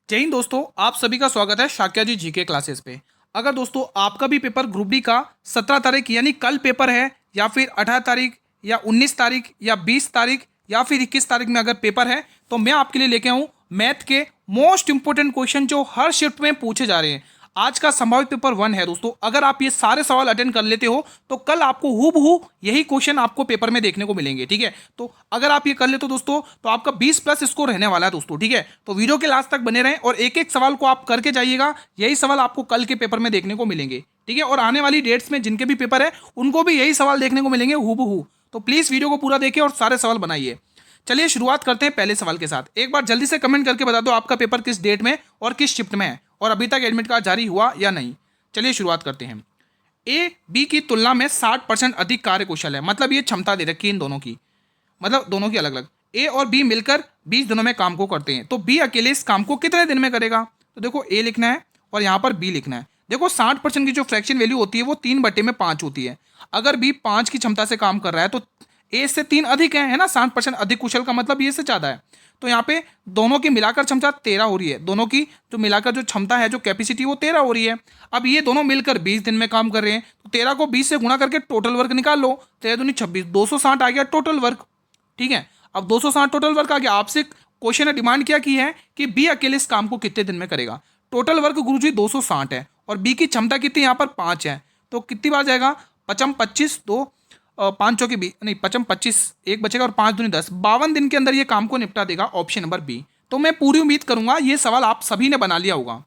जय हिंद दोस्तों, आप सभी का स्वागत है शाक्या जी जीके क्लासेस पे। अगर दोस्तों आपका भी पेपर ग्रुप डी का 17 तारीख यानी कल पेपर है, या फिर 18 तारीख या 19 तारीख या 20 तारीख या फिर 21 तारीख में अगर पेपर है, तो मैं आपके लिए लेके आऊँ मैथ के मोस्ट इंपोर्टेंट क्वेश्चन जो हर शिफ्ट में पूछे जा रहे हैं। आज का संभावित पेपर 1 है दोस्तों। अगर आप ये सारे सवाल अटेंड कर लेते हो तो कल आपको हूबहू यही क्वेश्चन आपको पेपर में देखने को मिलेंगे। ठीक है, तो अगर आप ये कर लेते हो दोस्तों तो आपका 20 प्लस स्कोर रहने वाला है दोस्तों। ठीक है, तो वीडियो के लास्ट तक बने रहें और एक एक सवाल को आप करके जाइएगा। यही सवाल आपको कल के पेपर में देखने को मिलेंगे। ठीक है, और आने वाली डेट्स में जिनके भी पेपर है उनको भी यही सवाल देखने को मिलेंगे हूबहू। तो प्लीज़ वीडियो को पूरा देखिए और सारे सवाल बनाइए। चलिए शुरुआत करते हैं पहले सवाल के साथ। एक बार जल्दी से कमेंट करके बता दो आपका पेपर किस डेट में और किस शिफ्ट में है और अभी तक एडमिट कार्ड जारी हुआ या नहीं। चलिए शुरुआत करते हैं। ए बी की तुलना में 60% अधिक कार्यकुशल है, मतलब ये क्षमता दे रखी है इन दोनों की, मतलब दोनों की अलग अलग। ए और बी मिलकर 20 दिनों में काम को करते हैं, तो बी अकेले इस काम को कितने दिन में करेगा? तो देखो ए लिखना है और यहाँ पर बी लिखना है। देखो 60% की जो फ्रैक्शन वैल्यू होती है वो 3/5 होती है। अगर बी 5 की क्षमता से काम कर रहा है तो ए से 3 अधिक है ना। 60% अधिक कुशल का मतलब ये से ज़्यादा है। तो यहाँ पे दोनों की मिलाकर क्षमता 13 हो रही है। दोनों की जो मिलाकर जो क्षमता है, जो कैपेसिटी, वो 13 हो रही है। अब ये दोनों मिलकर 20 दिन में काम कर रहे हैं, तो 13 को 20 से गुणा करके टोटल वर्क निकाल लो। 13 दूनी 26, 260 आ गया टोटल वर्क। ठीक है, अब 260 टोटल वर्क आ गया। आपसे क्वेश्चन ने डिमांड क्या की है कि बी अकेले इस काम को कितने दिन में करेगा। टोटल वर्क गुरुजी 260 है और बी की क्षमता कितनी यहाँ पर 5 है, तो कितनी बार जाएगा? 55 25 2 5 चौके बी नहीं 55 25 एक बचेगा और 5 दूनी 10, 52 दिन के अंदर ये काम को निपटा देगा। Option number B. तो मैं पूरी उम्मीद करूंगा ये सवाल आप सभी ने बना लिया होगा।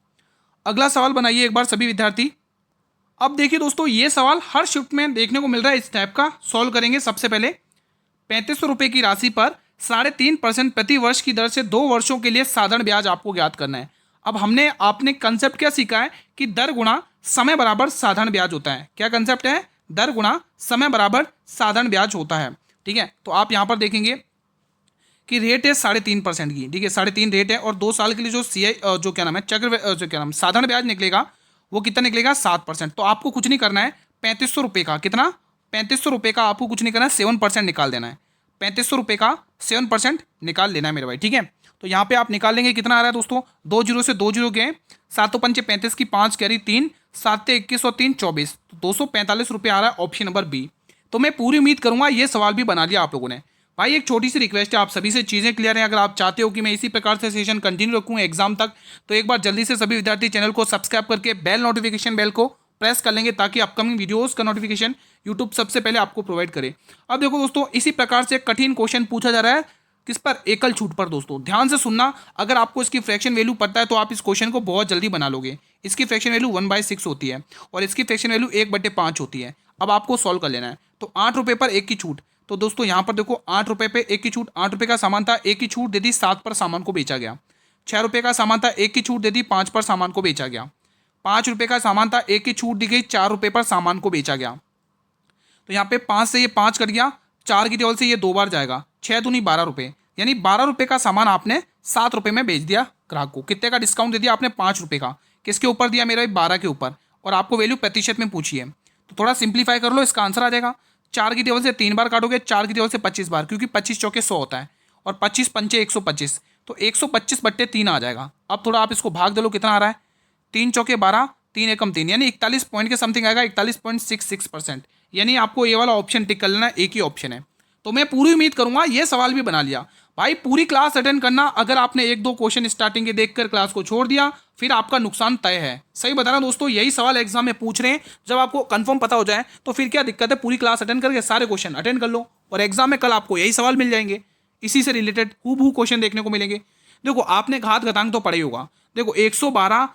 अगला सवाल बनाइए एक बार सभी विद्यार्थी। अब देखिए दोस्तों, ये सवाल हर शिफ्ट में देखने को मिल रहा है। इस टाइप का सॉल्व करेंगे। सबसे पहले 3500 रुपये की राशि पर 3.5% प्रति वर्ष की दर से 2 वर्षों के लिए साधारण ब्याज आपको ज्ञात करना है। अब आपने कंसेप्ट क्या सीखा है कि दर गुणा समय बराबर साधारण ब्याज होता है। क्या कंसेप्ट है? दर गुणा समय बराबर साधारण ब्याज होता है। ठीक है, तो आप यहाँ पर देखेंगे कि रेट है 3.5% की। ठीक है, 3.5 रेट है और 2 साल के लिए जो CI जो क्या नाम है चक्र जो क्या नाम साधारण ब्याज निकलेगा वो कितना निकलेगा? 7%। तो आपको कुछ नहीं करना है। 3500 रुपये का कितना? 3500 रुपये का आपको कुछ नहीं करना है, 7% निकाल देना है। 3500 रुपये का 7% निकाल लेना है मेरे भाई। ठीक है, तो यहाँ पे आप निकाल लेंगे। कितना आ रहा है दोस्तों? 2 जीरो से 2 जीरो गए, 7 पंचे 35 की 5 कैरी 3, 7 21 और 3 24, तो 245 रुपये आ रहा है। Option number B. तो मैं पूरी उम्मीद करूंगा ये सवाल भी बना लिया आप लोगों ने। भाई एक छोटी सी रिक्वेस्ट है, आप सभी से चीज़ें क्लियर हैं। अगर आप चाहते हो कि मैं इसी प्रकार से सेशन कंटिन्यू रखूँ एग्जाम तक, तो एक बार जल्दी से सभी विद्यार्थी चैनल को सब्सक्राइब करके बेल नोटिफिकेशन बेल को प्रेस कर लेंगे, ताकि अपकमिंग वीडियोस का नोटिफिकेशन यूट्यूब सबसे पहले आपको प्रोवाइड करे। अब देखो दोस्तों, इसी प्रकार से कठिन क्वेश्चन पूछा जा रहा है किस पर? एकल छूट पर। दोस्तों ध्यान से सुनना, अगर आपको इसकी फ्रैक्शन वैल्यू पता है तो आप इस क्वेश्चन को बहुत जल्दी बना लोगे। इसकी फ्रैक्शन वैल्यू 1/6 होती है और इसकी फ्रैक्शन वैल्यू 1/5 होती है। अब आपको सॉल्व कर लेना है। तो 8 रुपये पर 1 की छूट। तो दोस्तों यहाँ पर देखो 8 रुपये पे 1 की छूट, 8 रुपये का सामान था, 1 की छूट दे दी, 7 पर सामान को बेचा गया। 6 रुपये का सामान था, 1 की छूट दे दी, 5 पर सामान को बेचा गया। 5 रुपये का सामान था, 1 की छूट दी गई, 4 रुपये पर सामान को बेचा गया। तो यहाँ पे 5 से ये 5 कट गया, 4 की टेबल से ये 2 बार जाएगा, 6 दूनी 12 रुपये, यानी 12 रुपये का सामान आपने 7 रुपये में बेच दिया ग्राहक को। कितने का डिस्काउंट दे दिया आपने? 5 रुपये का। किसके ऊपर दिया मेरे भाई? 12 के ऊपर। और आपको वैल्यू प्रतिशत में पूछी है, तो थोड़ा सिंप्लीफाई कर लो, इसका आंसर आ जाएगा। 4 की टेबल से 3 बार काटोगे, 4 की टेबल से 25 बार, क्योंकि 25 चौके 100 होता है और 25 पंचे 125, तो 125/3 आ जाएगा। अब थोड़ा आप इसको भाग दे लो, कितना आ रहा है? 3 चौके 12, 3 एकम 3, यानी 41 पॉइंट के समथिंग आएगा, 41.66%। यानी आपको ये वाला ऑप्शन टिक कर लेना, एक ही ऑप्शन है। तो मैं पूरी उम्मीद करूंगा ये सवाल भी बना लिया। भाई पूरी क्लास अटेंड करना। अगर आपने 1-2 क्वेश्चन स्टार्टिंग के देखकर क्लास को छोड़ दिया, फिर आपका नुकसान तय है। सही बताना दोस्तों, यही सवाल एग्जाम में पूछ रहे हैं। जब आपको कंफर्म पता हो जाए तो फिर क्या दिक्कत है? पूरी क्लास अटेंड करके सारे क्वेश्चन अटेंड कर लो और एग्जाम में कल आपको यही सवाल मिल जाएंगे। इसी से रिलेटेड हूबहू क्वेश्चन देखने को मिलेंगे। देखो आपने घात घातांक तो पढ़ा ही होगा। देखो 112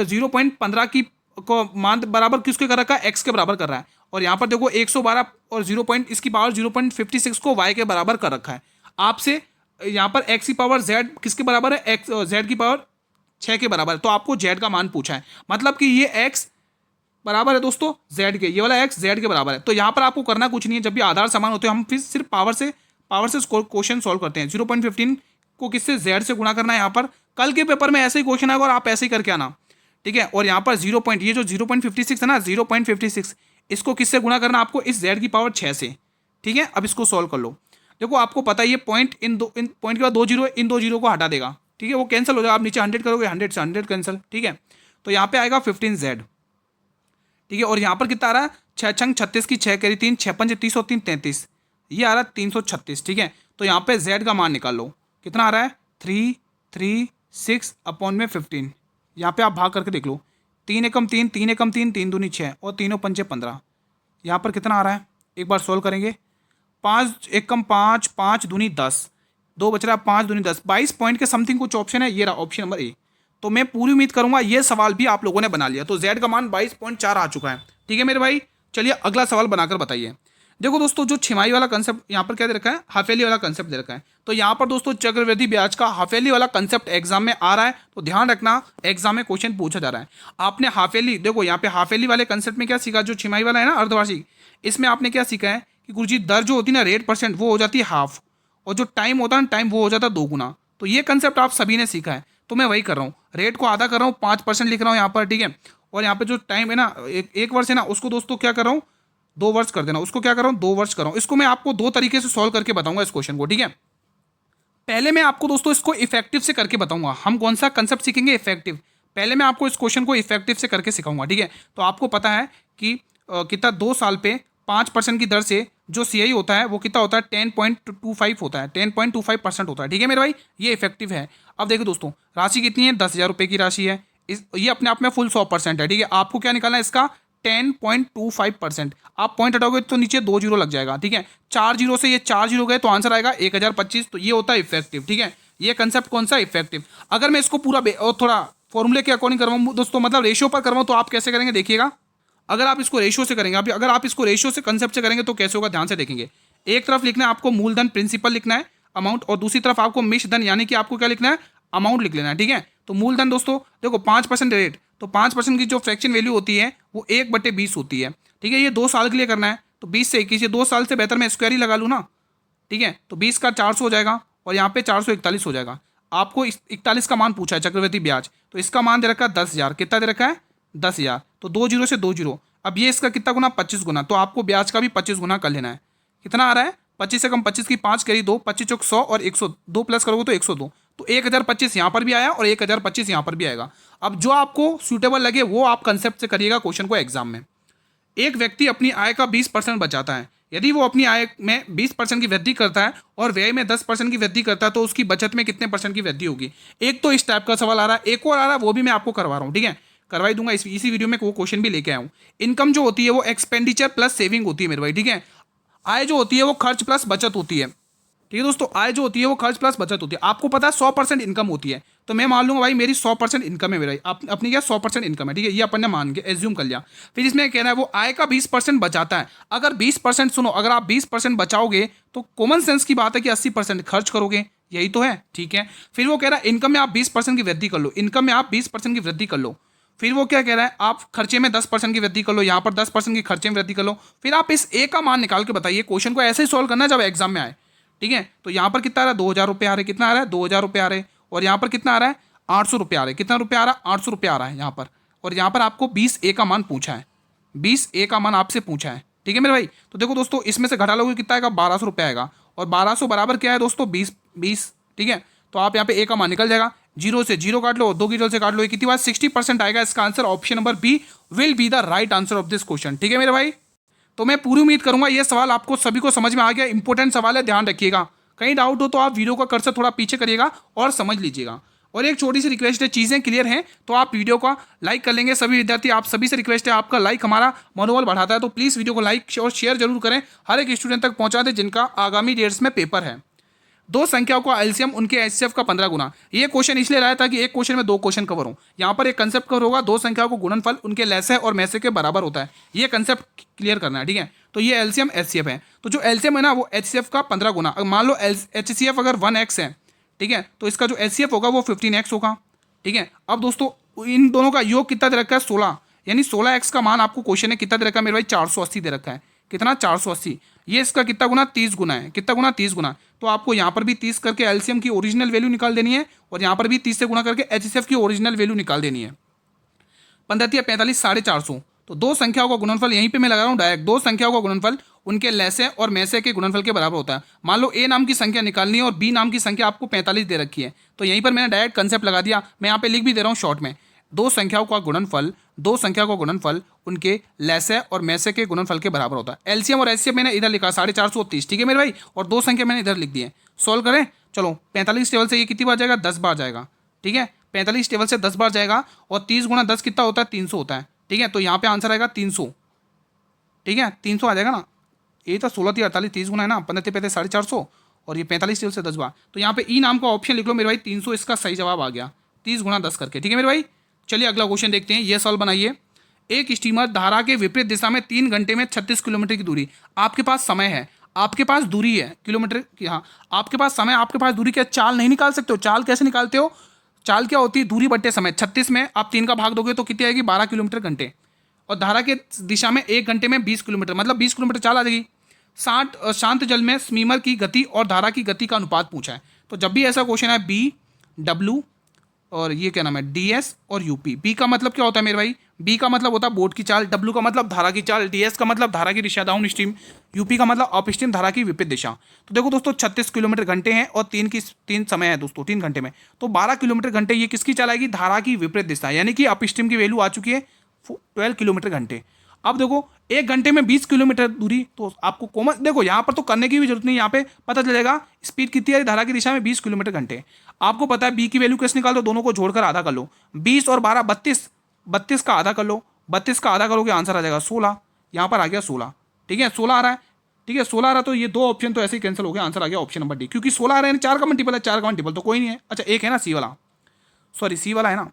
0.15 की को मान बराबर किसके कर रखा है? एक्स के बराबर कर रहा है। और यहाँ पर देखो 112 और 0 पॉइंट इसकी पावर 0.56 को वाई के बराबर कर रखा है। आपसे यहाँ पर एक्स की पावर जेड किसके बराबर है? एक्स जेड की पावर 6 के बराबर है। तो आपको जेड का मान पूछा है, मतलब कि ये एक्स बराबर है दोस्तों जेड के, ये वाला एक्स जेड के बराबर है। तो यहाँ पर आपको करना कुछ नहीं है। जब भी आधार समान होते हैं हम फिर सिर्फ पावर से क्वेश्चन सॉल्व करते हैं। 0.15 को किससे? जेड से गुणा करना है। यहाँ पर कल के पेपर में ऐसे ही क्वेश्चन आएगा और आप ऐसे ही करके आना। ठीक है, और यहाँ पर 0 पॉइंट, ये जो 0.56 है ना, 0.56 इसको किससे गुणा करना? आपको इस जेड की पावर 6 से। ठीक है, अब इसको सॉल्व कर लो। देखो आपको पता है ये पॉइंट इन पॉइंट के बाद 2 जीरो, इन 2 जीरो को हटा देगा। ठीक है, वो कैंसिल हो जाएगा। आप नीचे 100 करोगे, 100 से 100 कैंसिल, ठीक है। तो यहाँ पे आएगा 15Z, ठीक है। और यहाँ पर कितना आ रहा है, 6 छंग 36 की 6 कैरी 3, 6 पंजे 30 और 3 33, ये आ रहा है 336, ठीक है। तो यहाँ पे Z का मान निकाल लो, कितना आ रहा है 336 अपॉन में 15। यहाँ पे आप भाग करके देख लो, 3 एकम 3, 3 एकम 3, 3 दूनी 6 और तीनों पंचे 15। यहाँ पर कितना आ रहा है, एक बार सोल्व करेंगे, 5 एकम 5, 5 दूनी 10, 2 बच रहा है, 5 दूनी 10, 22 पॉइंट के समथिंग कुछ ऑप्शन है, ये रहा ऑप्शन नंबर ए। तो मैं पूरी उम्मीद करूंगा ये सवाल भी आप लोगों ने बना लिया। तो Z का मान 22.4 आ चुका है, ठीक है मेरे भाई। चलिए अगला सवाल बनाकर बताइए। देखो दोस्तों, जो छिमाही वाला कंसेप्ट यहाँ पर क्या दे रखा है, हाफेली वाला कंसेप्ट दे रखा है। तो यहाँ पर दोस्तों चक्रवृद्धि ब्याज का हाफेली वाला कंसेप्ट एग्जाम में आ रहा है, तो ध्यान रखना एग्जाम में क्वेश्चन पूछा जा रहा है। आपने हाफेली, देखो यहाँ पे हाफेली वाले कंसेप्ट में क्या सीखा, जो छिमाही वाला है ना अर्धवार्षिक, इसमें आपने क्या सीखा है कि गुरुजी दर जो होती है ना, रेट परसेंट, वो हो जाती है हाफ, और जो टाइम होता है ना, टाइम वो हो जाता है 2 गुना। तो ये कंसेप्ट आप सभी ने सीखा है, तो मैं वही कर रहा हूँ, रेट को आधा कर रहा हूँ, 5% लिख रहा हूँ यहाँ पर, ठीक है। और यहाँ पे जो टाइम है ना, एक वर्ष है ना, उसको दोस्तों क्या कर रहा हूँ, 2 वर्ष कर देना, उसको क्या कर रहा हूँ 2 वर्ष कर रहा हूँ। इसको मैं आपको 2 तरीके से सॉल्व करके बताऊंगा इस क्वेश्चन को, ठीक है। पहले मैं आपको दोस्तों इसको इफेक्टिव से करके बताऊंगा। हम कौन सा कंसेप्ट सीखेंगे, इफेक्टिव। पहले मैं आपको इस क्वेश्चन को इफेक्टिव से करके सिखाऊंगा, ठीक है। तो आपको पता है कि कितना 2 साल पे 5% की दर से जो CI होता है वो कितना होता है, 10.25 होता है, 10.25% होता है, ठीक है मेरे भाई। ये इफेक्टिव है। अब देखो दोस्तों, राशि कितनी है, 10,000 रुपये की राशि है। ये अपने आप में फुल 100% है, ठीक है। आपको क्या निकालना है इसका, 10.25%। आप पॉइंट हटाओगे तो नीचे 2 जीरो लग जाएगा, ठीक है। 4 जीरो से ये 4 जीरो गए तो आंसर आएगा 1025। तो ये होता है इफेक्टिव, ठीक है। ये कंसेप्ट कौन सा, इफेक्टिव। अगर मैं इसको पूरा और थोड़ा फॉर्मूले के अकॉर्डिंग करवाऊँ दोस्तों, मतलब रेशियो पर करवाऊँ, तो आप कैसे करेंगे देखिएगा। अगर आप इसको रेशियो से करेंगे, अगर आप इसको रेशियो से कंसेप्ट से करेंगे तो कैसे होगा, ध्यान से देखेंगे। एक तरफ लिखना है आपको मूलधन प्रिंसिपल लिखना है, अमाउंट, और दूसरी तरफ आपको मिश्र धन यानी कि आपको क्या लिखना है, अमाउंट लिख लेना है, ठीक है। तो मूलधन दोस्तों देखो 5% रेट, तो 5% की जो फ्रैक्शन वैल्यू होती है वो 1/20 होती है, ठीक है। ये 2 साल के लिए करना है, तो 20 से 21, ये 2 साल से बेहतर मैं स्क्वायर ही लगा लूँ ना, ठीक है। तो 20 का 400 हो जाएगा और यहाँ पे 441 हो जाएगा। आपको 41 का मान पूछा है चक्रवृद्धि ब्याज, तो इसका मान दे रखा है 10,000, कितना दे रखा है 10,000। तो 2 जीरो से 2 जीरो, अब ये इसका कितना गुना, 25 गुना। तो आपको ब्याज का भी 25 गुना कर लेना है। कितना आ रहा है, 25 से कम 25 की 5 करी 2, 25 चौक 100 और 102 प्लस करोगे तो 102। तो 1025 यहाँ पर भी आया और 1025 यहाँ पर भी आएगा। अब जो आपको सूटेबल लगे वो आप कंसेप्ट से करिएगा क्वेश्चन को एग्जाम में। एक व्यक्ति अपनी आय का 20% बचाता है। यदि वो अपनी आय में 20% की वृद्धि करता है और व्यय में 10% की वृद्धि करता है, तो उसकी बचत में कितने % की वृद्धि होगी। एक तो इस टाइप का सवाल आ रहा है, एक और आ रहा है, वो भी मैं आपको करवा रहा हूँ, ठीक है। करवाई दूंगा इसी वीडियो में, वो क्वेश्चन भी लेके आया हूँ। इनकम जो होती है वो एक्सपेंडिचर प्लस सेविंग होती है मेरे भाई, ठीक है। आय जो होती है वो खर्च प्लस बचत होती है, ठीक है दोस्तों। आय जो होती है वो खर्च प्लस बचत होती है। आपको पता है 100% इनकम होती है, तो मैं मान लूंगा भाई मेरी 100% इनकम है मेरा, अपनी क्या 100% इनकम है, ठीक है। ये अपन ने मान के एज्यूम कर लिया। फिर इसमें कहना है वो आय का 20% बचाता है। अगर 20%, सुनो, अगर आप 20% बचाओगे तो कॉमन सेंस की बात है कि 80% खर्च करोगे, यही तो है, ठीक है। फिर वो कह रहा है इनकम में आप 20% की वृद्धि कर लो, इनकम में आप 20% की वृद्धि कर लो। फिर वो क्या कह रहा है, आप खर्चे में 10% की वृद्धि कर लो, यहाँ पर 10% की खर्चे में वृद्धि कर लो। फिर आप इस ए का मान निकाल के बताइए। क्वेश्चन को ऐसे ही सॉल्व करना है जब एग्जाम में आए, ठीक है। तो यहाँ पर कितना आ रहा है, 2,000 रुपये आ रहे, कितना आ रहा है 2,000 रुपये आ रहे, और यहाँ पर कितना आ रहा है 800 रुपये आ रहे, कितना रुपये आ रहा है 800 रुपये आ रहा है यहाँ पर। और यहाँ पर आपको 20A का मान पूछा है, 20A का मान आपसे पूछा है, ठीक है मेरे भाई। तो देखो दोस्तों, इसमें से घटा लोगे कितना आएगा, 1,200 रुपये आएगा, और 1,200 बराबर क्या है दोस्तों 20, ठीक है। तो आप यहाँ पे ए का मान निकल जाएगा, 0 से 0 काट लो, 2 की 0 से काट लो, कितनी बार 60% आएगा। इसका answer option number B will be the right answer of this question, ठीक है मेरे भाई। तो मैं पूरी उम्मीद करूंगा ये सवाल आपको सभी को समझ में आ गया। इंपॉर्टेंट सवाल है, ध्यान रखिएगा। कहीं डाउट हो तो आप वीडियो का कर्सर थोड़ा पीछे करिएगा और समझ लीजिएगा। और एक छोटी सी रिक्वेस्ट है, चीज़ें क्लियर हैं तो आप वीडियो का लाइक कर लेंगे। सभी विद्यार्थी, आप सभी से रिक्वेस्ट है, आपका लाइक हमारा मनोबल बढ़ाता है, तो प्लीज़ वीडियो को लाइक और शेयर जरूर करें, हर एक स्टूडेंट तक पहुंचा दें जिनका आगामी डेट्स में पेपर है। 2 संख्याओं का एलसीएम उनके एचसीएफ का 15 गुना। ये क्वेश्चन इसलिए लाया था कि एक क्वेश्चन में 2 क्वेश्चन कवर हो। यहाँ पर एक कंसेप्ट कवर होगा, 2 संख्याओं को गुणनफल उनके लैसे और मैसे के बराबर होता है। ये कंसेप्ट क्लियर करना है, ठीक है। तो ये एलसीएम एचसीएफ है, तो जो एलसीएम है ना वो एचसीएफ का 15 गुना। मान लो एचसीएफ अगर 1x है, ठीक है, तो इसका जो एचसीएफ होगा वो 15x होगा, ठीक है। अब दोस्तों इन दोनों का योग कितना दे रखा है 16, यानी 16x का मान आपको क्वेश्चन ने कितना दे रखा है मेरे भाई 480 दे रखा है। कितना 480, ये इसका कितना गुना 30 गुना है, कितना गुना 30 गुना। तो आपको यहाँ पर भी 30 करके एलसीएम की ओरिजिनल वैल्यू निकाल देनी है और यहाँ पर भी 30 से गुना करके एचसीएफ की ओरिजिनल वैल्यू निकाल देनी है। 15 या 45 450। तो 2 संख्याओं का गुणनफल यहीं पे मैं लगा रहा हूँ डायरेक्ट, 2 संख्याओं का गुणनफल उनके लैसे और मैसे के गुणनफल के बराबर होता है। मान लो ए नाम की संख्या निकालनी है और बी नाम की संख्या आपको 45 दे रखी है, तो यहीं पर मैंने डायरेक्ट कंसेप्ट लगा दिया। मैं यहाँ पे लिख भी दे रहा हूँ शॉर्ट में, दो संख्याओं का गुणनफल उनके लैसे और मैसे के गुणनफल के बराबर होता है। एलसीएम और एचसीएफ मैंने इधर लिखा 430, ठीक है मेरे भाई, और दो संख्या मैंने इधर लिख दी है। सॉल्व करें, चलो 45 टेबल से ये कितनी बार जाएगा, 10 बार जाएगा, ठीक है, 45 टेबल से 10 बार जाएगा और 30 गुणा 10 कितना होता है, 300 होता है, ठीक है। तो यहाँ पे आंसर आएगा 300, ठीक है, 300 आ जाएगा ना। ये तो 16 3 48 30 गुना है ना, 15 35 450 और ये 45 टेबल से 10 बार। तो यहाँ पे ई नाम का ऑप्शन लिख लो मेरे भाई, 300 इसका सही जवाब आ गया, 30 गुणा 10 करके, ठीक है मेरे भाई। चलिए अगला क्वेश्चन देखते हैं, ये सवाल बनाइए। एक स्टीमर धारा के विपरीत दिशा में 3 घंटे में 36 किलोमीटर की दूरी, आपके पास समय है, आपके पास दूरी है किलोमीटर की, हाँ आपके पास समय, आपके पास दूरी, क्या चाल नहीं निकाल सकते हो? चाल कैसे निकालते हो? चाल क्या होती है, दूरी बट्टे समय। 36 में आप 3 का भाग दोगे तो कितनी आएगी, 12 किलोमीटर घंटे, और धारा के दिशा में 1 घंटे में 20 किलोमीटर, मतलब 20 किलोमीटर चाल आ जाएगी। शांत जल में स्टीमर की गति और धारा की गति का अनुपात पूछा है। तो जब भी ऐसा क्वेश्चन है, बी डब्ल्यू और ये क्या नाम है, डीएस और यूपी। बी का मतलब क्या होता है मेरे भाई, बी का मतलब होता है बोट की चाल, डब्ल्यू का मतलब धारा की चाल, डीएस का मतलब धारा की दिशा डाउन स्ट्रीम, यूपी का मतलब अप स्ट्रीम धारा की विपरीत दिशा। तो देखो दोस्तों 36 किलोमीटर घंटे हैं और 3 समय है दोस्तों, 3 घंटे में, तो 12 किलोमीटर घंटे ये किसकी चाल आएगी, धारा की विपरीत दिशा, यानी कि अप स्ट्रीम की वैल्यू आ चुकी है 12 किलोमीटर घंटे। अब देखो 1 घंटे में 20 किलोमीटर दूरी, तो आपको कॉमन देखो यहाँ पर तो करने की भी जरूरत नहीं, यहाँ पे पता चलेगा स्पीड कितनी है धारा की दिशा में 20 किलोमीटर घंटे। आपको पता है बी की वैल्यू कैसे निकाल दो, दोनों को जोड़कर आधा कर लो, 20 और 12 32, 32 का आधा कर लो, 32 का आधा करोगे आंसर आ जाएगा 16, यहाँ पर आ गया 16, ठीक है 16 आ रहा है, ठीक है 16 आ रहा, तो ये दो ऑप्शन तो ऐसे ही कैंसिल हो गया, आंसर आ गया ऑप्शन नंबर डी, क्योंकि 16 आ रहे हैं, 4 का मल्टीपल है, 4 का मल्टीपल तो कोई नहीं है। अच्छा एक है ना सी वाला, सॉरी सी वाला है ना,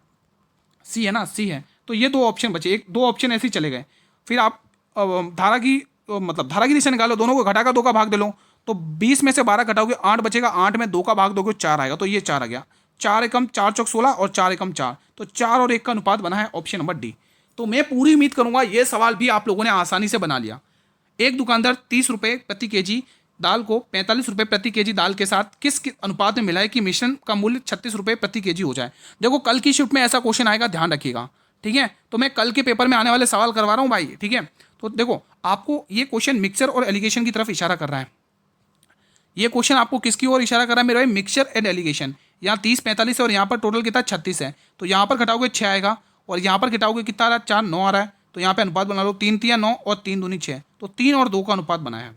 सी है ना, सी है, तो ये दो ऑप्शन बचे, एक दो ऑप्शन ऐसे ही चले गए। फिर आप धारा की मतलब धारा की दिशा निकालो, दोनों को घटाकर 2 का भाग दे लो, तो 20 में से 12 घटाओगे 8 बचेगा, 8 में 2 का भाग दोगे 4 आएगा, तो ये 4 आ गया, 4 एकम 4 चौक 16 और 4 एकम 4, तो 4 और 1 का अनुपात बना है ऑप्शन नंबर डी। तो मैं पूरी उम्मीद करूंगा ये सवाल भी आप लोगों ने आसानी से बना लिया। एक दुकानदार 30 रुपये प्रति केजी दाल को 45 रुपये प्रति केजी दाल के साथ किस अनुपात में मिलाए कि मिश्रण का मूल्य 36 रुपये प्रति केजी हो जाए। देखो कल की शिफ्ट में ऐसा क्वेश्चन आएगा, ध्यान रखिएगा, ठीक है। तो मैं कल के पेपर में आने वाले सवाल करवा रहा हूँ भाई, ठीक है। तो देखो आपको ये क्वेश्चन मिक्सचर और एलिगेशन की तरफ इशारा कर रहा है। ये क्वेश्चन आपको किसकी ओर इशारा कर रहा है मेरे भाई, मिक्सचर एंड एलिगेशन। यहाँ 30 45 है और यहाँ पर टोटल कितना 36 है, तो यहाँ पर घटाओगे 6 आएगा और यहाँ पर घटाओगे कितना आ रहा है 4 9 आ रहा है, तो यहाँ पे अनुपात बना लो 3 3 9 और 3 दूनी 6, तो 3 और 2 का अनुपात बना है।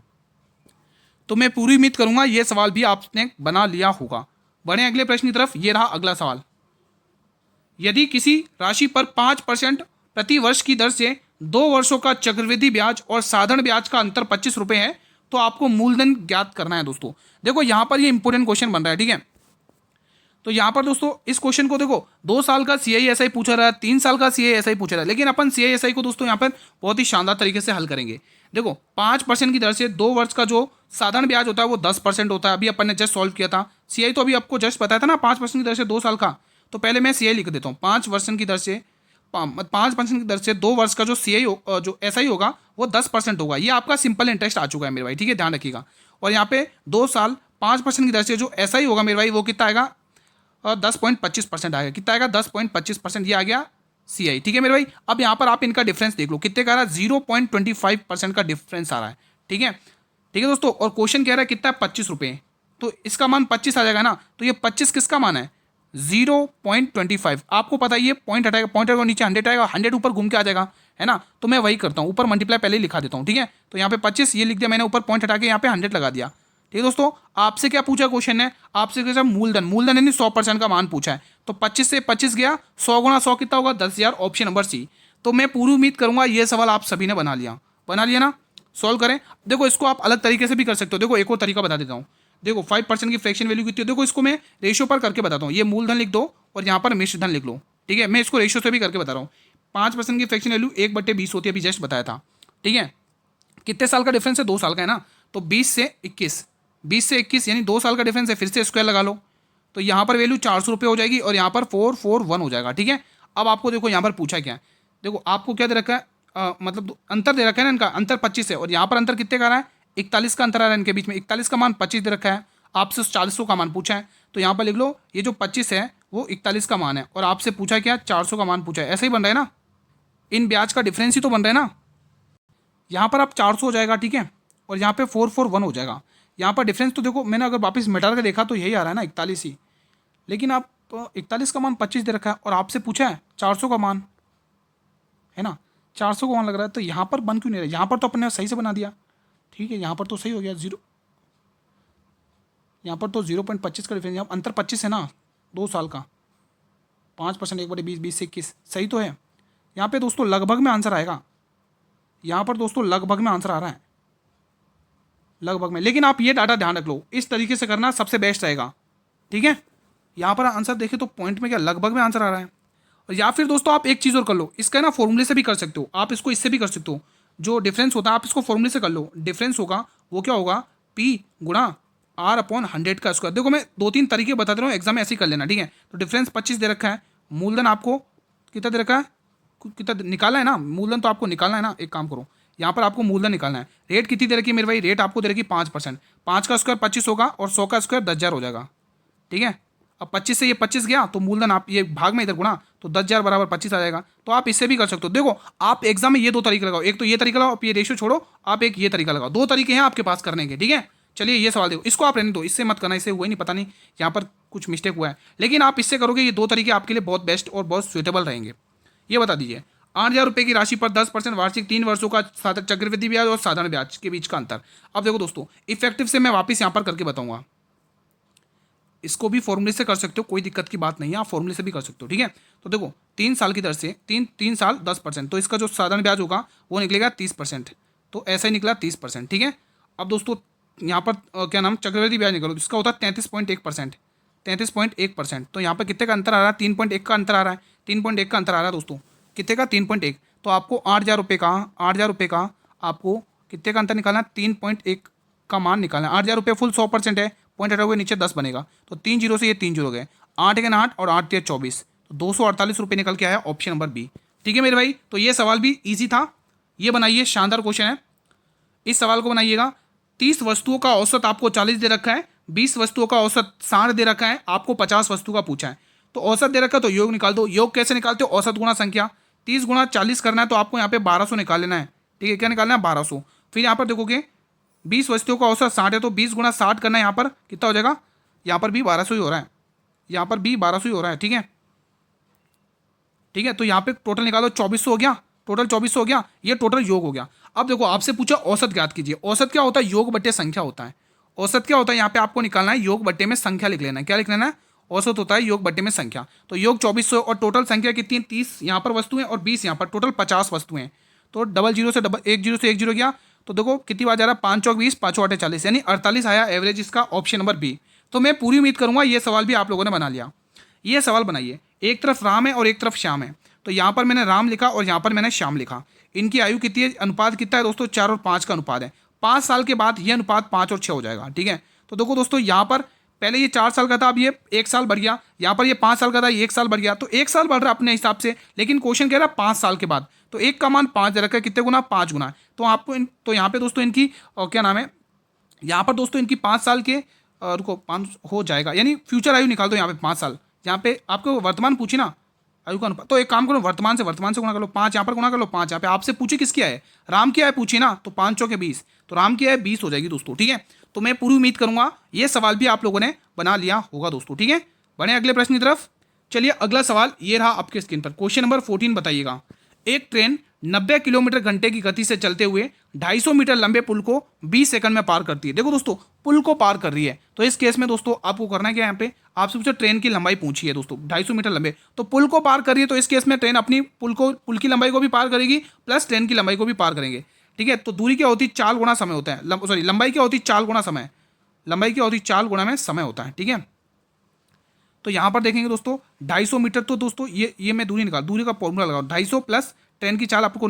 तो मैं पूरी उम्मीद करूंगा ये सवाल भी आपने बना लिया होगा। बढ़े अगले प्रश्न की तरफ, ये रहा अगला सवाल। यदि किसी राशि पर 5% प्रति वर्ष की दर से 2 वर्षों का चक्रवृद्धि ब्याज और साधारण ब्याज का अंतर 25 रुपये है, तो आपको मूलधन ज्ञात करना है दोस्तों। देखो यहाँ पर ये इंपॉर्टेंट क्वेश्चन बन रहा है, ठीक है। तो यहाँ पर दोस्तों इस क्वेश्चन को देखो 2 साल का CISI पूछा रहा है, 3 साल का CISI पूछा रहा है, लेकिन अपन CISI को दोस्तों यहाँ पर बहुत ही शानदार तरीके से हल करेंगे। देखो 5% की दर से 2 वर्ष का जो साधारण ब्याज होता है वो 10% होता है, अभी अपन ने जस्ट सॉल्व किया था। CI तो अभी आपको जस्ट बताया था ना 5% की दर से 2 साल का, तो पहले मैं CI लिख देता हूँ। 5% की दर से 5% की दर से 2 वर्ष का जो CI जो SI होगा वो 10% होगा। ये आपका सिंपल इंटरेस्ट आ चुका है मेरे भाई, ठीक है, ध्यान रखिएगा। और यहाँ पे 2 साल 5% की दर से जो SI होगा मेरे भाई वो कितना आएगा, 10.25% आएगा, कितना आएगा 10.25%, ये आ गया CI, ठीक है मेरे भाई। अब यहाँ पर आप इनका डिफरेंस देख लो कितने का आ रहा है, 0.25% का डिफरेंस आ रहा है, ठीक है, ठीक है दोस्तों। और क्वेश्चन कह रहा है कितना है 25 रुपये, तो इसका मान 25 आ जाएगा ना, तो ये 25 किसका मान है 0.25। आपको पता है ये पॉइंट हटाएगा, पॉइंट आएगा नीचे 100 आएगा, 100 ऊपर घूम के आ जाएगा, है ना। तो मैं वही करता हूँ, ऊपर मल्टीप्लाई पहले ही लिखा देता हूँ, ठीक है। तो यहाँ पे 25 ये लिख दिया मैंने, ऊपर पॉइंट हटा के यहाँ पे 100 लगा दिया, ठीक है दोस्तों। आपसे क्या पूछा क्वेश्चन है, आपसे क्या मूलधन, मूलधन यानी 100% का मान पूछा है, तो 25 से 25 गया, 100 गुणा 100 कितना होगा 10,000, ऑप्शन नंबर सी। तो मैं पूरी उम्मीद करूंगा ये सवाल आप सभी ने बना लिया ना। सॉल्व करें, देखो इसको आप अलग तरीके से भी कर सकते हो। देखो एक और तरीका बता देता हूँ, देखो 5% की फ्रैक्शन वैल्यू कितनी है, देखो इसको मैं रेशियो पर करके बताता हूँ। ये मूलधन लिख दो और यहाँ पर मिश्र धन लिख लो, ठीक है। मैं इसको रेशियो से भी करके बता रहा हूँ। 5% की फ्रैक्शन वैल्यू 1/20 होती है, अभी जस्ट बताया था, ठीक है। कितने साल का डिफरेंस है, 2 साल का है ना, तो 20 से 21 यानी 2 साल का डिफरेंस है, फिर से स्क्वायर लगा लो, तो यहाँ पर वैल्यू 400 रुपये हो जाएगी और यहाँ पर 441 हो जाएगा, ठीक है। अब आपको देखो यहाँ पर पूछा क्या है, देखो आपको क्या दे रखा है, मतलब अंतर दे रखा है ना, इनका अंतर 25 है और यहाँ पर अंतर कितने का आ रहा है 41 का अंतर आ रहा है इनके बीच में। 41 का मान 25 दे रखा है, आपसे 400 का मान पूछा है, तो यहाँ पर लिख लो ये जो 25 है वो 41 का मान है और आपसे पूछा क्या 400 का मान पूछा है। ऐसा ही बन रहा है ना, इन ब्याज का डिफरेंस ही तो बन रहा है ना, यहाँ पर आप 400 हो जाएगा, ठीक है, और यहाँ पे 441 हो जाएगा। यहाँ पर डिफरेंस तो देखो, मैंने अगर वापस मिटा के देखा तो यही आ रहा है ना 41 ही, लेकिन आप 41 का मान 25 दे रखा है और आपसे पूछा है 400 का मान, है ना, 400 का मान लग रहा है, तो यहाँ पर बन क्यों नहीं रहा? यहाँ पर तो अपने सही से बना दिया, ठीक है, यहाँ पर तो सही हो गया 0, यहाँ पर तो 0.25 का डिफरेंस, यहाँ अंतर 25 है ना 2 साल का, 5%, 1/20, 20 से 21, सही तो है। यहाँ पे दोस्तों लगभग में आंसर आएगा, यहाँ पर दोस्तों लगभग में आंसर आ रहा है, लगभग में। लेकिन आप ये डाटा ध्यान रख लो, इस तरीके से करना सबसे बेस्ट रहेगा, ठीक है। यहाँ पर आंसर देखें तो पॉइंट में क्या लगभग में आंसर आ रहा है। और या फिर दोस्तों आप एक चीज़ और कर लो, इसका ना फॉर्मूले से भी कर सकते हो आप, इसको इससे भी कर सकते हो, जो डिफरेंस होता है आप इसको फॉर्मूले से कर लो। डिफरेंस होगा वो क्या होगा, P गुणा R/100 का स्क्वायर। देखो मैं 2-3 तरीके बता दे रहा हूँ, एग्जाम में ऐसे ही कर लेना, ठीक है। तो डिफरेंस 25 दे रखा है, मूलधन आपको कितना दे रखा है, कितना निकालना है ना, मूलधन तो आपको निकालना है ना। एक काम करो, यहाँ पर आपको मूलधन निकालना है। रेट कितनी दे रखी है मेरे भाई, रेट आपको दे रखी 5%, 5 का स्क्वायर 25 होगा और 100 का स्क्वायर 10,000 हो जाएगा, ठीक है। अब 25 से ये 25 गया तो मूलधन आप ये भाग में इधर गुणा, तो 10,000 बराबर 25 आ जाएगा। तो आप इससे भी कर सकते हो। देखो आप एग्जाम में ये 2 तरीके लगाओ, एक तो ये तरीका लगाओ, आप ये रेशियो छोड़ो, आप एक ये तरीका लगाओ, 2 तरीके हैं आपके पास करने के, ठीक है। चलिए ये सवाल देखो, इसको आप रहने दो, इससे मत करना, इससे हुआ ही नहीं, पता नहीं यहाँ पर कुछ मिस्टेक हुआ है, लेकिन आप इससे करोगे, ये 2 तरीके आपके लिए बहुत बेस्ट और बहुत सुटेबल रहेंगे। ये बता दीजिए, 8,000 रुपये की राशि पर 10% वार्षिक 3 वर्षों का चक्रवृद्धि ब्याज और साधारण ब्याज के बीच का अंतर। अब देखो दोस्तों, इफेक्टिव से मैं वापस यहाँ पर करके बताऊंगा, इसको भी फॉर्मूले से कर सकते हो, कोई दिक्कत की बात नहीं है, आप फॉर्मूले से भी कर सकते हो, ठीक है। तो देखो 3 साल की दर से, तीन साल 10%, तो इसका जो साधारण ब्याज होगा वो निकलेगा 30%, तो ऐसा ही निकला 30%, ठीक है। अब दोस्तों यहाँ पर क्या नाम, चक्रवृद्धि ब्याज निकालो, इसका होता है 33.1%, 33.1%, तो यहाँ पर कितने का अंतर आ रहा है, 3.1 का अंतर आ रहा है, 3.1 का अंतर आ रहा है दोस्तों, कितने का, 3.1। तो आपको 8,000 रुपये का, 8,000 रुपये का आपको कितने का अंतर निकालना है, 3.1 का मान निकालना है। 8,000 रुपये फुल 100% है, पॉइंट हटा हुए नीचे 10 बनेगा, तो 3 जीरो से ये 3 जीरो गए, 8 के 8 और 8 24, तो 248 रुपये निकल के आया, ऑप्शन नंबर बी, ठीक है मेरे भाई। तो ये सवाल भी ईजी था, ये बनाइए, शानदार क्वेश्चन है, इस सवाल को बनाइएगा। 30 वस्तुओं का औसत आपको 40 दे रखा है, 20 वस्तुओं का औसत 60 दे रखा है, आपको 50 वस्तु का पूछा है, तो औसत दे रखा है तो योग निकाल दो। योग कैसे निकालते हो, औसत गुणा संख्या, 30 गुणा 40 करना है, तो आपको यहाँ पे 1200 निकाल लेना है, ठीक है। क्या निकालना है, 1200। फिर यहाँ पर देखोगे 20 वस्तुओं का औसत 60 है, तो 20 गुणा 60 करना है, यहाँ पर कितना हो जाएगा, यहाँ पर भी 1200 ही हो रहा है, यहाँ पर भी 1200 ही हो रहा है, ठीक है, ठीक है। तो यहाँ पे टोटल निकालो, 2400 हो गया, टोटल 2400 हो गया, ये टोटल योग हो गया। अब देखो आपसे पूछा औसत ज्ञात कीजिए, औसत क्या होता है, योग बट्टे संख्या होता है। औसत क्या होता है, यहाँ पे आपको निकालना है, योग बट्टे में संख्या लिख लेना है, क्या लिख लेना है, औसत होता है योग बट्टे में संख्या। तो योग 2400 और टोटल संख्या कितनी, 30 यहाँ पर वस्तुएं और 20 यहाँ पर, टोटल 50 वस्तुएं। तो डबल जीरो से एक जीरो गया, तो देखो कितनी बार जा रहा है, 5 चौक 20, 5 8 40, यानी 48 आया एवरेज इसका, ऑप्शन नंबर बी। तो मैं पूरी उम्मीद करूंगा ये सवाल भी आप लोगों ने बना लिया। ये सवाल बनाइए, एक तरफ राम है और एक तरफ श्याम है, तो यहाँ पर मैंने राम लिखा और यहाँ पर मैंने श्याम लिखा। इनकी आयु कितनी है, अनुपात कितना है दोस्तों, 4 और 5 का अनुपात है। 5 साल के बाद ये अनुपात 5 और 6 हो जाएगा, ठीक है। तो देखो दोस्तों यहाँ पर पहले ये 4 साल का था, अब ये 1 साल बढ़ गया, यहाँ पर ये 5 साल का था, ये 1 साल बढ़ गया, तो 1 साल बढ़ रहा है अपने हिसाब से, लेकिन क्वेश्चन कह रहा है 5 साल के बाद, तो 1 का मान 5 दे रखा है, कितने गुना, 5 गुना। तो आपको तो यहाँ पे दोस्तों इनकी क्या नाम है, यहाँ पर दोस्तों इनकी 5 साल के रुको 5 हो जाएगा, यानी फ्यूचर आयु निकाल दो यहाँ पे 5 साल, यहाँ पे आपको वर्तमान पूछी ना आयु का अनुपात, तो एक काम करो, वर्तमान से गुणा कर लो, 5 यहाँ पर गुणा कर लो, 5 यहाँ पे आपसे पूछी किसकी है, राम की है पूछी ना, तो 5 चौके 20, तो राम की है 20 हो जाएगी दोस्तों, ठीक है। तो मैं पूरी उम्मीद करूंगा ये सवाल भी आप लोगों ने बना लिया होगा दोस्तों, ठीक है। बढ़े अगले प्रश्न की तरफ। चलिए अगला सवाल ये रहा आपके स्क्रीन पर, क्वेश्चन नंबर 14 बताइएगा। एक ट्रेन 90 किलोमीटर घंटे की गति से चलते हुए 250 मीटर लंबे पुल को 20 सेकंड में पार करती है। देखो दोस्तों पुल को पार कर रही है, तो इस केस में दोस्तों आपको करना है क्या, यहाँ पे आपसे पूछो ट्रेन की लंबाई पूछी है दोस्तों 250 मीटर लंबे, तो पुल को पार कर रही है, तो इस केस में ट्रेन अपनी पुल की लंबाई को भी पार करेगी प्लस ट्रेन की लंबाई को भी पार करेंगे, ठीक है। तो दूरी क्या होती है, 4 गुना समय होता है, सॉरी लंबाई क्या होती है, 4 गुना समय, लंबाई क्या होती है, 4 गुना में समय होता है, ठीक है। तो यहाँ पर देखेंगे दोस्तों 250 मीटर, तो दोस्तों ये मैं दूरी निकाल, दूरी का फॉर्मूला लगाओ, 250 प्लस ट्रेन की चाल आपको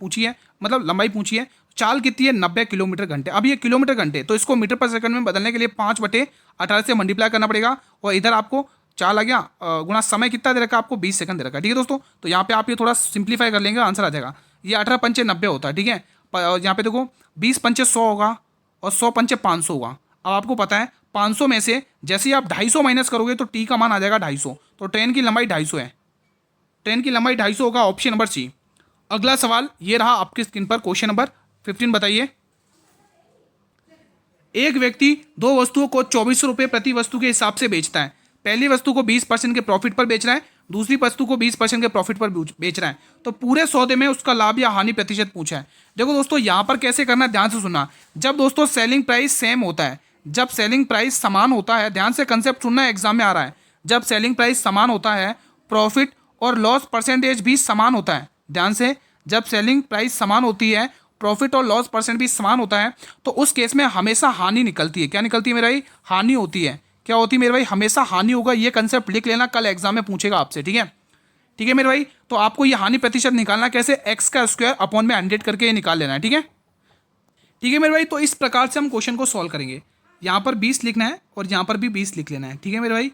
पूछी है, मतलब लंबाई पूछी है, चाल कितनी है 90 किलोमीटर घंटे। अब ये किलोमीटर घंटे, तो इसको मीटर पर सेकंड में बदलने के लिए 5/18 से मल्टीप्लाई करना पड़ेगा, और इधर आपको चाल आ गया गुणा समय कितना दे रखा है आपको, 20 सेकंड दे रखा है, ठीक है दोस्तों। तो यहाँ पे आप ये थोड़ा सिंप्लीफाई कर लेंगे, आंसर आ जाएगा, ये 18 पंचे 90 होता है, ठीक है। यहाँ पे देखो 20 पंचे 100 होगा और 100 पंचे 500 होगा। अब आपको पता है 500 में से जैसे ही आप 250 माइनस करोगे तो टी का मान आ जाएगा 250, तो ट्रेन की लंबाई 250 है, ट्रेन की लंबाई 250 होगा, ऑप्शन नंबर सी। अगला सवाल ये रहा आपकी स्क्रीन पर, क्वेश्चन नंबर 15 बताइए। एक व्यक्ति दो वस्तुओं को 2400 रुपये प्रति वस्तु के हिसाब से बेचता है। पहली वस्तु को 20% के प्रॉफिट पर बेच रहा है, दूसरी वस्तु को 20% के प्रॉफिट पर बेच रहा है। तो पूरे सौदे में उसका लाभ या हानि प्रतिशत पूछा है। देखो दोस्तों यहाँ पर कैसे करना है, ध्यान से सुनना। जब दोस्तों सेलिंग प्राइस सेम होता है, जब सेलिंग प्राइस समान होता है, ध्यान से कंसेप्ट सुनना, एग्जाम में आ रहा है। जब सेलिंग प्राइस समान होता है, प्रॉफिट और लॉस परसेंटेज भी समान होता है। ध्यान से, जब सेलिंग प्राइस समान होती है, प्रॉफिट और लॉस परसेंट भी समान होता है, तो उस केस में हमेशा हानि निकलती है। क्या निकलती है मेरे भाई? हानि होती है। क्या होती है मेरे भाई? हमेशा हानि होगा। ये कंसेप्ट लिख लेना, कल एग्जाम में पूछेगा आपसे। ठीक है, ठीक है मेरे भाई। तो आपको ये हानि प्रतिशत निकालना कैसे, एक्स का स्क्वायर अपॉन में 100 करके ये निकाल लेना है। ठीक है, ठीक है मेरे भाई। तो इस प्रकार से हम क्वेश्चन को सॉल्व करेंगे। यहाँ पर 20 लिखना है और यहाँ पर भी 20 लिख लेना है। ठीक है मेरे भाई,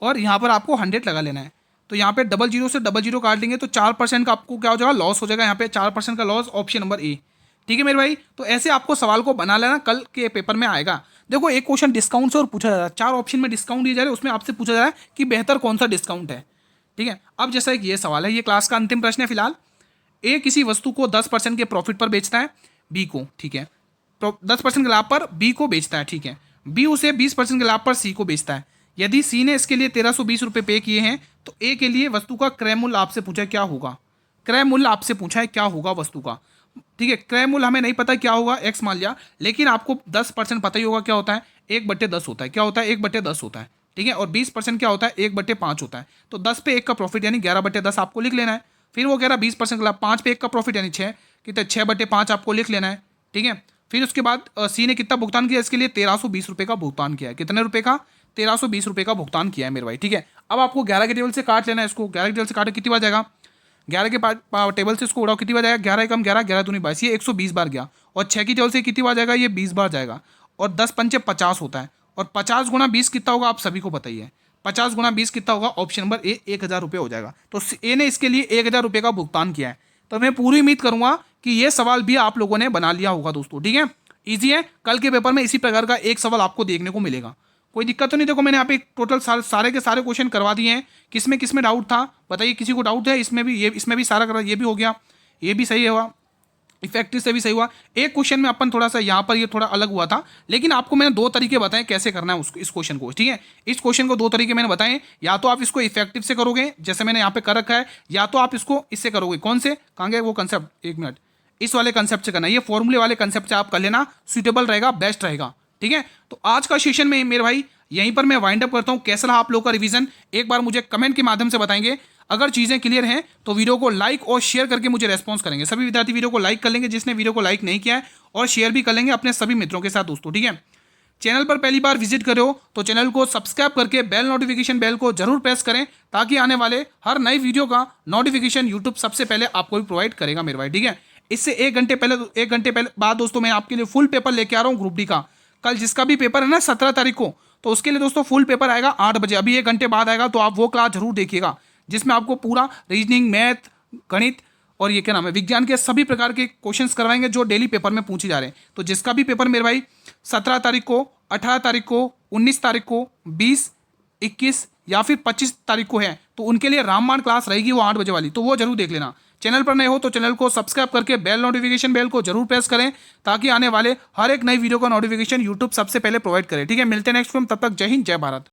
और यहाँ पर आपको 100 लगा लेना है। तो यहाँ पे डबल जीरो से डबल जीरो काट लेंगे तो 4% का आपको क्या हो जाएगा, लॉस हो जाएगा। यहाँ पे 4% का लॉस, ऑप्शन नंबर ए। ठीक है मेरे भाई। तो ऐसे आपको सवाल को बना लेना, कल के पेपर में आएगा। देखो एक क्वेश्चन डिस्काउंट से और पूछा जा रहा है, 4 ऑप्शन में डिस्काउंट दिए जा रहे हैं, उसमें आपसे पूछा जा रहा है कि बेहतर कौन सा डिस्काउंट है। ठीक है, अब जैसा कि ये सवाल है, ये क्लास का अंतिम प्रश्न है फिलहाल। ए किसी वस्तु को 10% के प्रॉफिट पर बेचता है बी को। ठीक है, 10% के लाभ पर बी को बेचता है। ठीक है, बी उसे 20% के लाभ पर सी को बेचता है। यदि सी ने इसके लिए 1320 रुपये पे किए हैं तो ए के लिए वस्तु का क्रय मूल्य आपसे पूछा है क्या होगा। क्रय मूल्य आपसे पूछा है क्या होगा वस्तु का। ठीक है, क्रय मूल्य हमें नहीं पता क्या होगा, एक्स मान लिया, लेकिन आपको 10% पता ही होगा क्या होता है, 1/10 होता है। क्या होता है? 1/10 होता है। ठीक है, और 20% क्या होता है, 1/5 होता है। तो 10 पे 1 का प्रॉफिट यानी 11/10 आपको लिख लेना है। फिर वो कह रहा 20% का लाभ, 5 पे 1 का प्रॉफिट यानी 6, कितना 6/5 आपको लिख लेना है। ठीक है, फिर उसके बाद सी ने कितना भुगतान किया, इसके लिए 1320 रुपये का भुगतान किया है। कितने रुपये का? 1320 रुपये का भुगतान किया है मेरे भाई। ठीक है, अब आपको 11 के टेबल से काट लेना है इसको। 11 के टेबल से काटो कितनी बार जाएगा, 11 के टेबल से इसको उड़ाओ कितनी बार जाएगा, 11 कम 11, 11 दूनी 22, ये 120 बार गया। और 6 की टेबल से कितनी बार जाएगा, ये 20 बार जाएगा। और 10 पंचे 50 होता है, और 50 गुना 20 कितना होगा आप सभी को पता ही है। 50 गुना 20 कितना होगा, ऑप्शन नंबर ए 1000 रुपये हो जाएगा। तो ए ने इसके लिए 1000 रुपये का भुगतान किया है। तो मैं पूरी उम्मीद करूंगा कि ये सवाल भी आप लोगों ने बना लिया होगा दोस्तों। ठीक है, ईजी है। कल के पेपर में इसी प्रकार का एक सवाल आपको देखने को मिलेगा, कोई दिक्कत तो नहीं। देखो मैंने यहाँ पे टोटल सारे के सारे क्वेश्चन करवा दिए हैं। किसमें डाउट था बताइए, किसी को डाउट है इसमें भी? इसमें भी सारा करवा, ये भी हो गया, ये भी सही हुआ, इफेक्टिव से भी सही हुआ। एक क्वेश्चन में अपन थोड़ा सा यहाँ पर ये थोड़ा अलग हुआ था, लेकिन आपको मैंने 2 तरीके बताए कैसे करना है उसको, इस क्वेश्चन को। ठीक है, इस क्वेश्चन को 2 तरीके मैंने बताए, या तो आप इसको इफेक्टिव से करोगे जैसे मैंने यहाँ पे कर रखा है, या तो आप इसको इससे करोगे। कौन से? कहाँ गए वो कंसेप्ट, 1 मिनट, इस वाले कंसेप्ट से करना है। ये फॉर्मूले वाले कंसेप्ट से आप कर लेना, सुटेबल रहेगा, बेस्ट रहेगा। ठीक है, तो आज का सेशन में मेरे भाई यहीं पर मैं वाइंड अप करता हूं। कैसा रहा आप लोगों का रिवीजन, एक बार मुझे कमेंट के माध्यम से बताएंगे। अगर चीजें क्लियर हैं तो वीडियो को लाइक और शेयर करके मुझे रेस्पॉन्स करेंगे। सभी विद्यार्थी वीडियो को लाइक कर लेंगे जिसने वीडियो को लाइक नहीं किया है, और शेयर भी कर लेंगे अपने सभी मित्रों के साथ दोस्तों। ठीक है, चैनल पर पहली बार विजिट करे हो तो चैनल को सब्सक्राइब करके बेल नोटिफिकेशन बेल को जरूर प्रेस करें, ताकि आने वाले हर नई वीडियो का नोटिफिकेशन यूट्यूब सबसे पहले आपको भी प्रोवाइड करेगा मेरे भाई। ठीक है, इससे 1 घंटे पहले बाद दोस्तों मैं आपके लिए फुल पेपर लेके आ रहा हूँ ग्रुप डी का। कल जिसका भी पेपर है ना 17 तारीख को, तो उसके लिए दोस्तों फुल पेपर आएगा 8 बजे, अभी 1 घंटे बाद आएगा। तो आप वो क्लास जरूर देखिएगा, जिसमें आपको पूरा रीजनिंग, मैथ, गणित और ये क्या नाम है, विज्ञान के सभी प्रकार के क्वेश्चंस करवाएंगे जो डेली पेपर में पूछे जा रहे हैं। तो जिसका भी पेपर मेरे भाई 17 तारीख को, 18 तारीख को, 19 तारीख को, 20, 21 या फिर 25 तारीख को है, तो उनके लिए रामबाण क्लास रहेगी वो 8 बजे वाली, तो वो जरूर देख लेना। चैनल पर नए हो तो चैनल को सब्सक्राइब करके बेल नोटिफिकेशन बेल को जरूर प्रेस करें, ताकि आने वाले हर एक नई वीडियो का नोटिफिकेशन यूट्यूब सबसे पहले प्रोवाइड करे। ठीक है, मिलते हैं नेक्स्ट टाइम, तब तक जय हिंद, जय भारत।